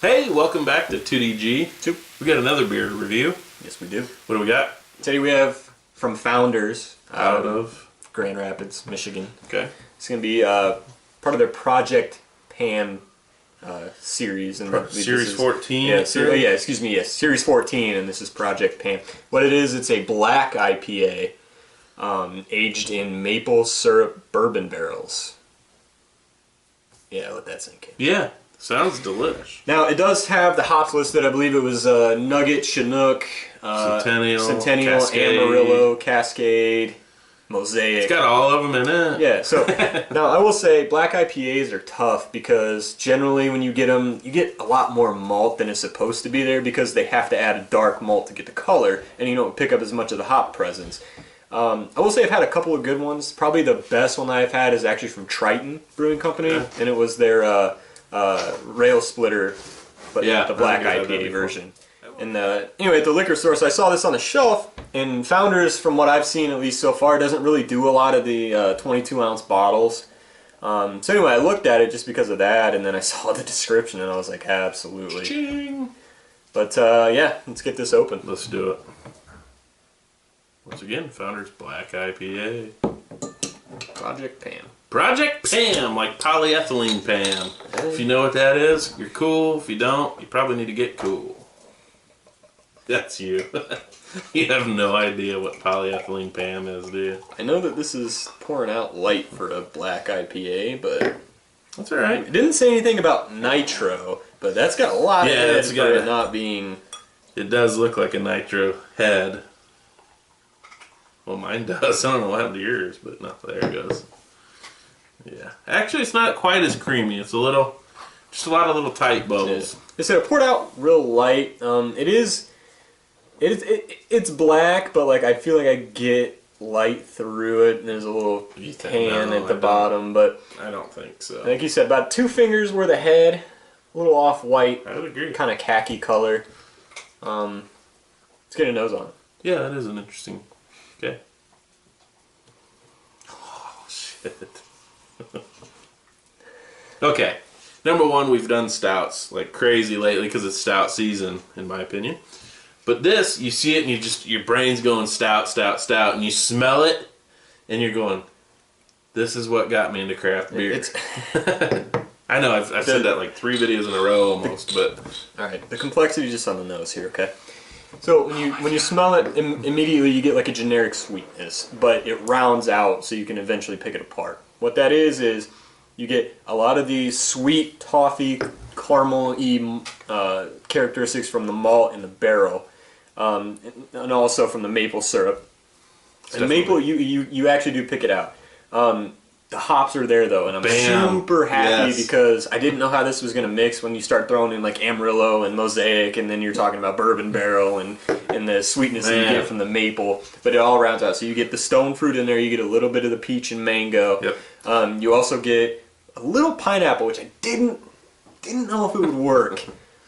Hey, welcome back to 2DG. We got another beer to review. Yes, we do. What do we got? Today we have from Founders Out of Grand Rapids, Michigan. Okay. It's going to be part of their Project PAM series. And Series 14? Yeah, Series 14, and this is Project PAM. What it is, it's a black IPA aged in maple syrup bourbon barrels. Yeah, let that sink in. Yeah, sounds delish. Now, it does have the hops listed. I believe it was Nugget, Chinook, Centennial, Cascade. Amarillo, Cascade, Mosaic. It's got all of them in it. Yeah, so now I will say black IPAs are tough because generally when you get them, you get a lot more malt than is supposed to be there because they have to add a dark malt to get the color and you don't pick up as much of the hop presence. I will say I've had a couple of good ones. Probably the best one I've had is actually from Triton Brewing Company, and it was their Rail Splitter, but the black IPA version. And anyway, at the liquor store, so I saw this on the shelf, and Founders, from what I've seen at least so far, doesn't really do a lot of the 22-ounce bottles. So anyway, I looked at it just because of that, and then I saw the description, and I was like, absolutely. Ching. But yeah, let's get this open. Let's do it. Once again, Founders Black IPA. Project PAM. Project PAM, like polyethylene PAM. If you know what that is, you're cool. If you don't, you probably need to get cool. That's you. You have no idea what polyethylene PAM is, do you? I know that this is pouring out light for a black IPA, but that's alright. It didn't say anything about nitro, but that's got a lot of head for it not being... It does look like a nitro head. Well, mine does. I don't know what happened to yours, but no, there it goes. Yeah. Actually, it's not quite as creamy. It's a little, just a lot of little tight bubbles. They said it poured out real light. It's black, but like I feel like I get light through it. And there's a little tan at the bottom, but I don't think so. Like you said, about 2 fingers worth of head, a little off white. I would agree. Kind of khaki color. Let's get a nose on it. Yeah, that is an interesting. Okay. Oh shit. Okay. Number one, we've done stouts like crazy lately because it's stout season, in my opinion. But this, you see it and you just, your brain's going stout, stout, stout, and you smell it and you're going, this is what got me into craft beer. I know, I've said that like 3 videos in a row almost, but... Alright, the complexity just on the nose here, okay? So when you smell it, immediately you get like a generic sweetness, but it rounds out so you can eventually pick it apart. What that is you get a lot of these sweet, toffee, caramel-y characteristics from the malt and the barrel, and also from the maple syrup. And maple, you actually do pick it out. The hops are there though, and I'm super happy because I didn't know how this was going to mix when you start throwing in like Amarillo and Mosaic, and then you're talking about bourbon barrel and the sweetness that you get from the maple, but it all rounds out. So you get the stone fruit in there, you get a little bit of the peach and mango. Yep. You also get a little pineapple, which I didn't know if it would work.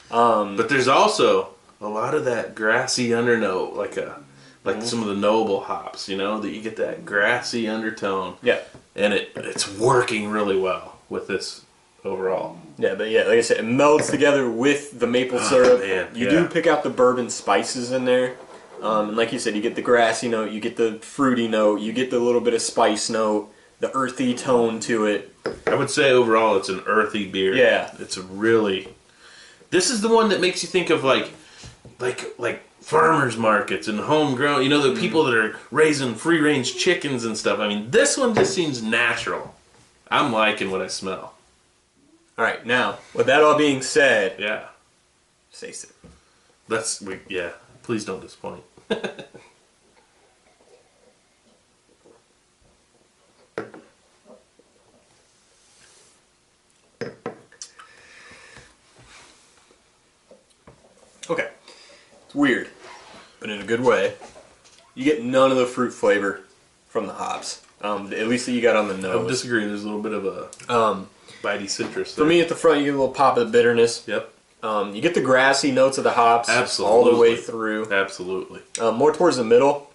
But there's also a lot of that grassy undernote, like some of the noble hops, you know, that you get that grassy undertone. Yeah. And it's working really well with this overall. Yeah, but yeah, like I said, it melds together with the maple syrup. Man, you do pick out the bourbon spices in there. And like you said, you get the grassy note, you get the fruity note, you get the little bit of spice note, the earthy tone to it. I would say overall it's an earthy beer. Yeah. It's a really... This is the one that makes you think of like farmers markets and homegrown, you know, the people that are raising free-range chickens and stuff. I mean, this one just seems natural. I'm liking what I smell. All right, now, with that all being said, yeah, taste it. Please don't disappoint. Okay. It's weird, but in a good way. You get none of the fruit flavor from the hops. At least that you got on the nose. I'm disagreeing. There's a little bit of a bitey citrus there. For me, at the front, you get a little pop of the bitterness. Yep. You get the grassy notes of the hops all the way through. Absolutely. More towards the middle.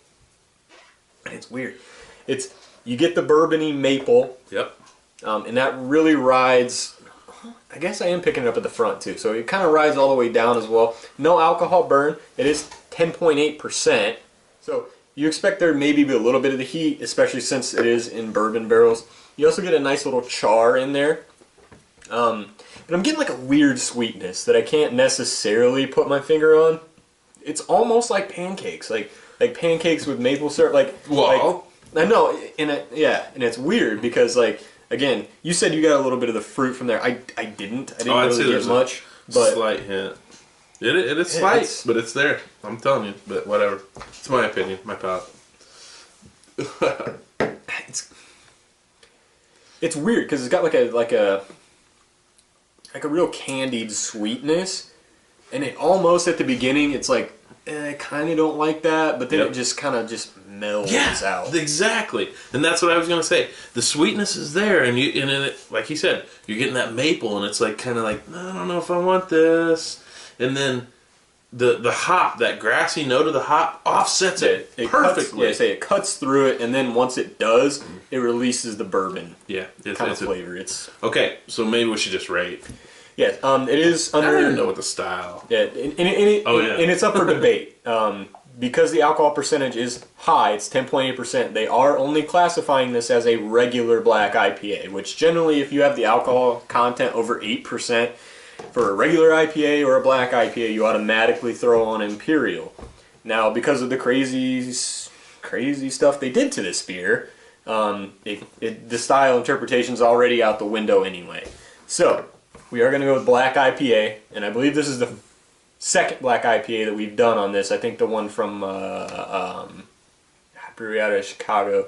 And it's weird. You get the bourbony maple. Yep. And that really rides I guess I am picking it up at the front too. So it kind of rides all the way down as well. No alcohol burn. It is 10.8%. So you expect there maybe be a little bit of the heat, especially since it is in bourbon barrels. You also get a nice little char in there. But I'm getting like a weird sweetness that I can't necessarily put my finger on. It's almost like pancakes, like pancakes with maple syrup. I know, and it's weird because like again, you said you got a little bit of the fruit from there. I didn't really get much, but slight hint. It is slight, but it's there. I'm telling you, but whatever. It's my opinion, my palate. It's weird because it's got like a real candied sweetness, and it almost at the beginning it's like I kind of don't like that, but then it just kind of just melds out. Exactly, and that's what I was gonna say. The sweetness is there, and it, like you said, you're getting that maple, and it's like kind of like I don't know if I want this, and then the hop, that grassy note of the hop, offsets it perfectly. It cuts through it, and then once it does, it releases the bourbon. It's flavor. It's okay. So maybe we should just rate. Yeah, it is under. I don't even know what the style. Yeah, and it's up for debate. Because the alcohol percentage is high, it's 10.8%. They are only classifying this as a regular black IPA, which generally, if you have the alcohol content over 8%, for a regular IPA or a black IPA, you automatically throw on Imperial. Now, because of the crazy stuff they did to this beer, the style interpretation is already out the window anyway. So, we are going to go with black IPA, and I believe this is the second black IPA that we've done on this. I think the one from brewery out of Chicago.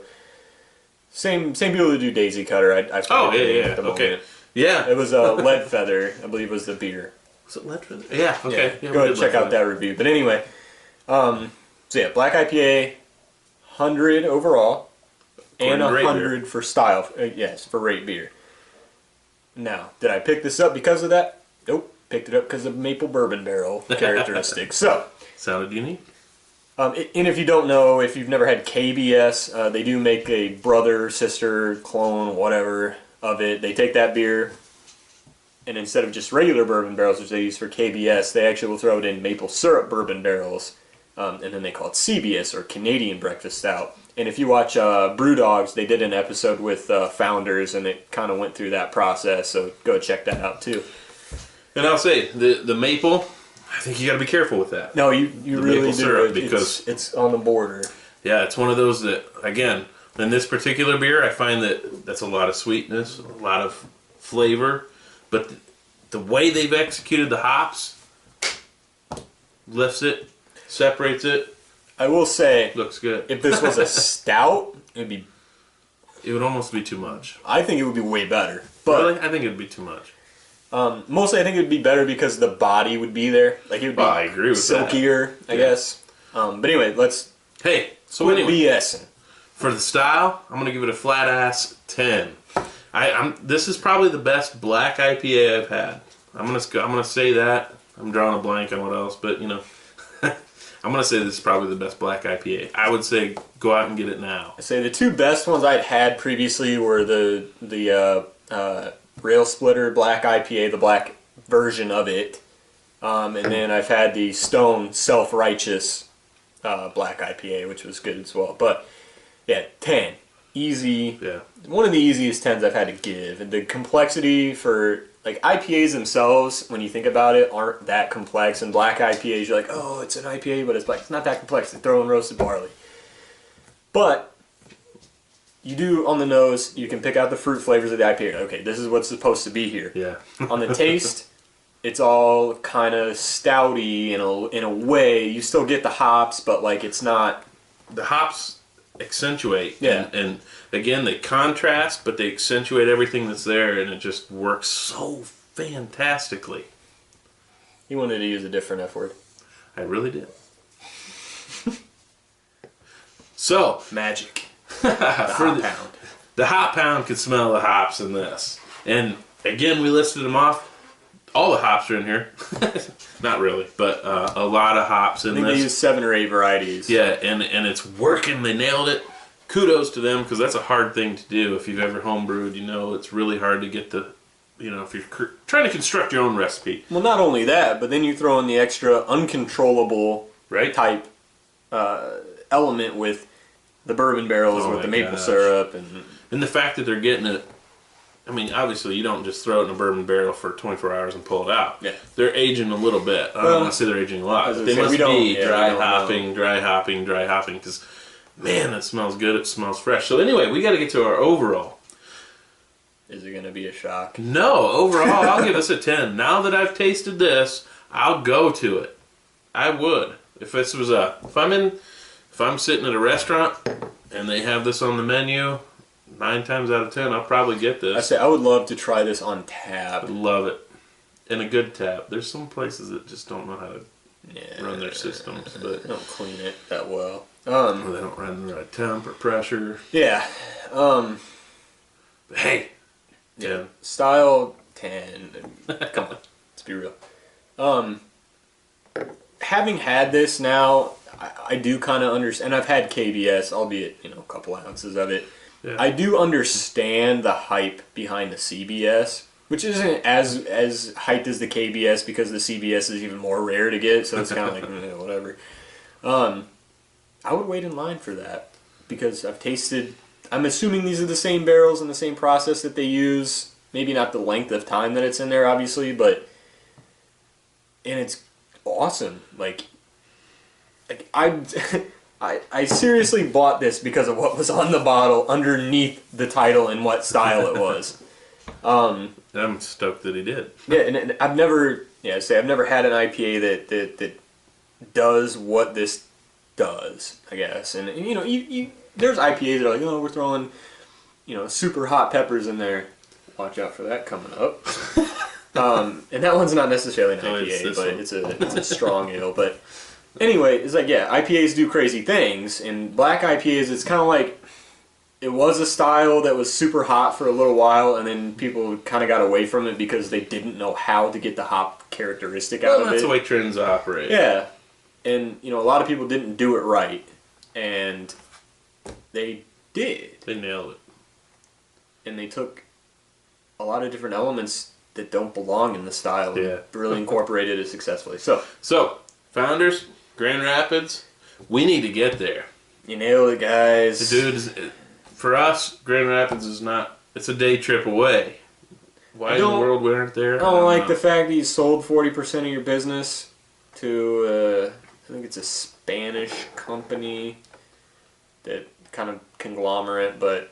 Same people that do Daisy Cutter. I Okay. Yeah. It was Lead Feather, I believe was the beer. Was it Lead Feather? Yeah, okay. Yeah, go ahead and check out that review. But anyway, so yeah, black IPA, 100 overall, and 100 for style. Yes, for rate beer. Now, did I pick this up because of that? Nope. Picked it up because of maple bourbon barrel characteristics. So, sounded unique. And if you don't know, if you've never had KBS, they do make a brother, sister, clone, whatever of it. They take that beer, and instead of just regular bourbon barrels, which they use for KBS, they actually will throw it in maple syrup bourbon barrels, and then they call it CBS, or Canadian Breakfast Stout. And if you watch Brew Dogs, they did an episode with founders, and it kind of went through that process, so go check that out too. And I'll say, the maple, I think you got to be careful with that. No, you really do. Syrup, because it's on the border. Yeah, it's one of those that, again, in this particular beer, I find that's a lot of sweetness, a lot of flavor, but the way they've executed the hops lifts it, separates it. I will say, looks good. If this was a stout, it would almost be too much. I think it would be way better. But really? I think it would be too much. Mostly, I think it would be better because the body would be there. Like it would be I agree with silkier, I guess. But anyway, let's. Hey, so anyway, BSing. For the style, I'm gonna give it a flat ass 10. This is probably the best black IPA I've had. I'm gonna say that. I'm drawing a blank on what else, but I'm gonna say this is probably the best black IPA. I would say go out and get it now. I say the two best ones I'd had previously were the Rail Splitter Black IPA, the black version of it, and then I've had the Stone Self-Righteous Black IPA, which was good as well. But yeah, 10, easy. Yeah, one of the easiest 10s I've had to give. And the complexity for like IPAs themselves, when you think about it, aren't that complex. And black IPAs, you're like, oh, it's an IPA, but it's black. It's not that complex. They throw in roasted barley, but you do, on the nose, you can pick out the fruit flavors of the IPA. Okay, this is what's supposed to be here. Yeah. On the taste, it's all kind of stouty in a way. You still get the hops, but like it's not. The hops accentuate. Yeah. And again, they contrast, but they accentuate everything that's there, and it just works so fantastically. You wanted to use a different F word. I really did. So, magic. The hop pound could smell the hops in this. And again, we listed them off. All the hops are in here. Not really, but a lot of hops in this. I think they use 7 or 8 varieties. Yeah, and it's working. They nailed it. Kudos to them, because that's a hard thing to do. If you've ever homebrewed, you know it's really hard to get the you know, if you're trying to construct your own recipe. Well, not only that, but then you throw in the extra uncontrollable type element with the bourbon barrels with the maple syrup and the fact that they're getting it. I mean, obviously, you don't just throw it in a bourbon barrel for 24 hours and pull it out. Yeah. They're aging a little bit. I don't want to say they're aging a lot. They must be dry hopping, because, man, it smells good. It smells fresh. So anyway, we got to get to our overall. Is it going to be a shock? No, overall, I'll give us a 10. Now that I've tasted this, I'll go to it. I would. If I'm sitting at a restaurant and they have this on the menu, 9 times out of 10, I'll probably get this. I would love to try this on tap. I'd love it. And a good tap. There's some places that just don't know how to run their systems. But they don't clean it that well. They don't run the right temp or pressure. Yeah. But hey, 10. Yeah. Style 10. Come on. Let's be real. Having had this now, I do kind of understand. And I've had KBS, albeit, a couple ounces of it. Yeah. I do understand the hype behind the CBS, which isn't as hyped as the KBS because the CBS is even more rare to get, so it's kind of like, whatever. I would wait in line for that because I've tasted, I'm assuming these are the same barrels and the same process that they use. Maybe not the length of time that it's in there, obviously, and it's awesome. I seriously bought this because of what was on the bottle underneath the title and what style it was. I'm stoked that he did. Yeah, and I've never had an IPA that does what this does, I guess. And there's IPAs that are like, oh, we're throwing, super hot peppers in there. Watch out for that coming up. And that one's not necessarily an IPA, but it's a strong ale, but. Anyway, it's like, IPAs do crazy things, and black IPAs, it's kind of like, it was a style that was super hot for a little while, and then people kind of got away from it because they didn't know how to get the hop characteristic out of it. That's the way trends operate. Yeah, and, a lot of people didn't do it right, and they did. They nailed it. And they took a lot of different elements that don't belong in the style and really incorporated it successfully. So, founders... Grand Rapids, we need to get there. You nailed it, guys. Dude, for us, Grand Rapids is not, it's a day trip away. Why in the world we aren't there? I don't like the fact that you sold 40% of your business to, I think it's a Spanish company, that kind of conglomerate, but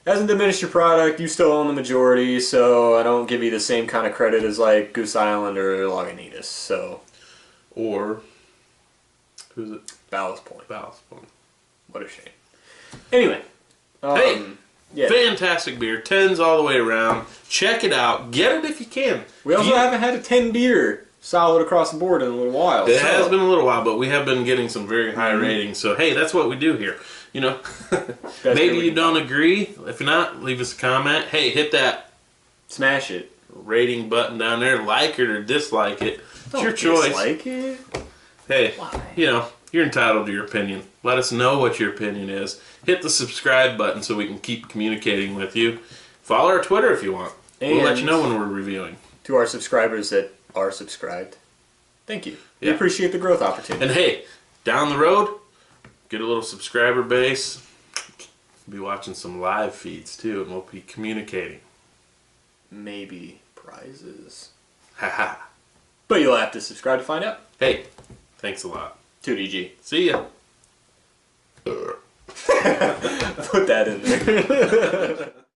hasn't diminished your product. You still own the majority, so I don't give you the same kind of credit as like Goose Island or Lagunitas, so... Or, who's it? Ballast Point. Ballast Point. What a shame. Anyway. Fantastic beer. 10s all the way around. Check it out. Get it if you can. We also haven't had a 10 beer solid across the board in a little while. It has been a little while, but we have been getting some very high ratings. So, hey, that's what we do here. Maybe you don't agree. If not, leave us a comment. Hey, hit that. Smash it. Rating button down there. Like it or dislike it. It's your choice. Dislike it? Hey, you're entitled to your opinion. Let us know what your opinion is. Hit the subscribe button so we can keep communicating with you. Follow our Twitter if you want. We'll let you know when we're reviewing. To our subscribers that are subscribed, thank you. We appreciate the growth opportunity. And hey, down the road, get a little subscriber base. We'll be watching some live feeds too, and we'll be communicating. Maybe prizes. Haha. But you'll have to subscribe to find out. Hey, thanks a lot. 2DG. See ya. Put that in there.